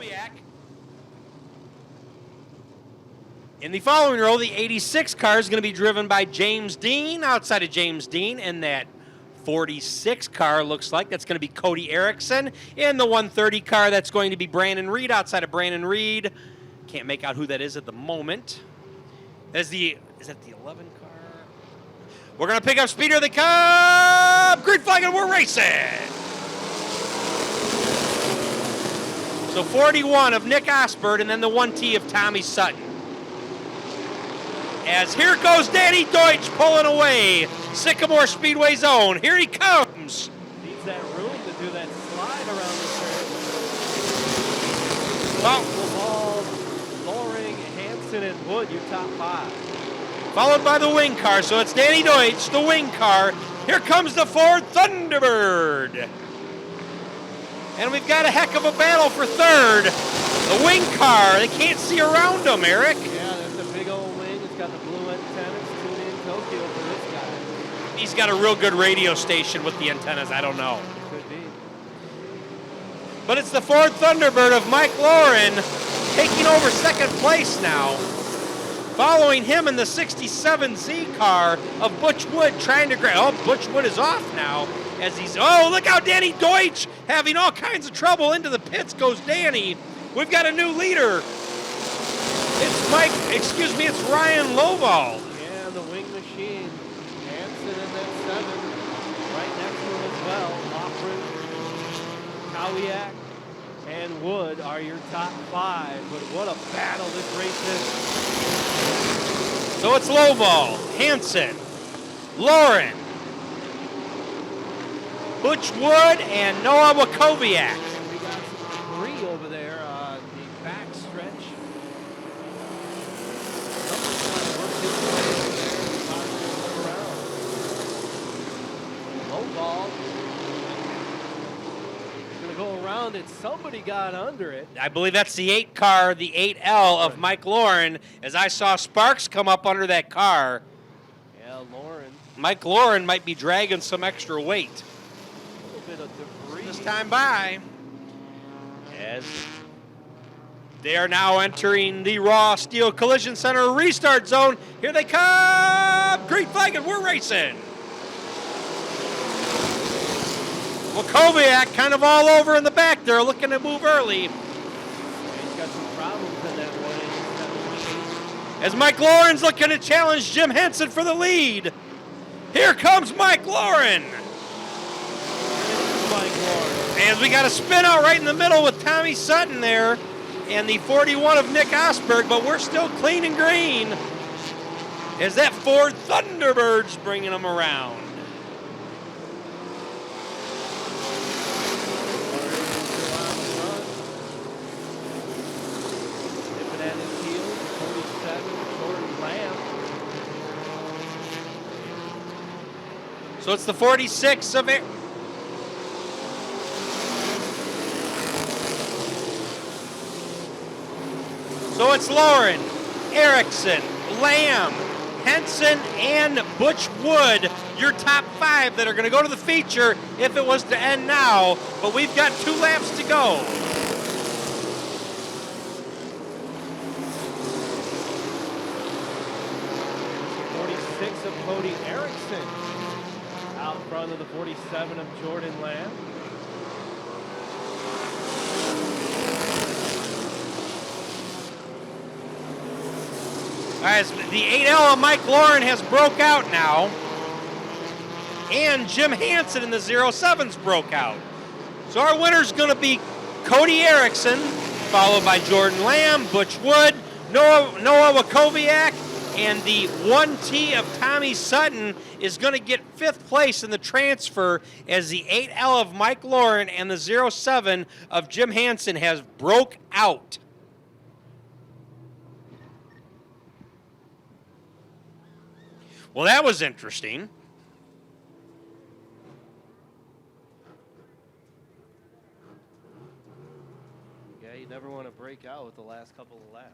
Wakowiak. In the following row, the 86 car is going to be driven by James Dean. Outside of James Dean, and that 46 car looks like that's going to be Cody Erickson. In the 130 car, that's going to be Brandon Reed. Outside of Brandon Reed, can't make out who that is at the moment. Is that the 11 car? We're going to pick up Speeder of the Cup. Green flag, and we're racing. So 41 of Nick Osbert, and then the 1T of Tommy Sutton. As here goes Danny Deutsch pulling away. Sycamore Speedway zone. Here he comes. Needs that room to do that slide around the turn. Well, Loring, Hansen, and Wood, your top 5. Followed by the wing car. So it's Danny Deutsch, the wing car. Here comes the Ford Thunderbird. And we've got a heck of a battle for third. The wing car. They can't see around them, Eric. Yeah, there's a big old wing. It's got the blue antennas. Tune in Tokyo for this guy. He's got a real good radio station with the antennas. I don't know. It could be. But it's the Ford Thunderbird of Mike Lauren taking over second place now. Following him in the 67Z car of Butch Wood trying to grab. Oh, Butch Wood is off now as he's. Oh, look how Danny Deutsch having all kinds of trouble. Into the pits goes Danny. We've got a new leader. It's it's Ryan Lovall. Yeah, the wing machine. Hansen in that 7. Right next to him as well. Lockridge, Kowiak, and Wood are your top 5. But what a battle this race is. So it's Lovall, Hansen, Lauren, Butch Wood, and Noah Wakowiak. We got some debris over there on the back stretch. Low ball. Gonna go around it. Somebody got under it. I believe that's the 8 car, the 8L of Mike Lauren, as I saw sparks come up under that car. Yeah, Lauren. Mike Lauren might be dragging some extra weight. A little bit of debris. This time by, as they are now entering the Raw Steel Collision Center restart zone. Here they come! Green flag, and we're racing. Wakowiak kind of all over in the back there, looking to move early. He's got some problems in that 187. As Mike Lauren's looking to challenge Jim Henson for the lead. Here comes Mike Lauren. As we got a spin out right in the middle with Tommy Sutton there and the 41 of Nick Osberg, but we're still clean and green as that Ford Thunderbird's bringing them around. So it's the 46 of it. So it's Lauren, Erickson, Lamb, Henson, and Butch Wood, your top 5 that are going to go to the feature if it was to end now. But we've got 2 laps to go. 46 of Cody Erickson. Out front of the 47 of Jordan Lamb. All right, so the 8L of Mike Lauren has broke out now. And Jim Hansen in the 07s broke out. So our winner's going to be Cody Erickson, followed by Jordan Lamb, Butch Wood, Noah Wakowiak, and the 1T of Tommy Sutton is going to get 5th place in the transfer as the 8L of Mike Lauren and the 07 of Jim Hansen has broke out. Well, that was interesting. Yeah, you never want to break out with the last couple of laps.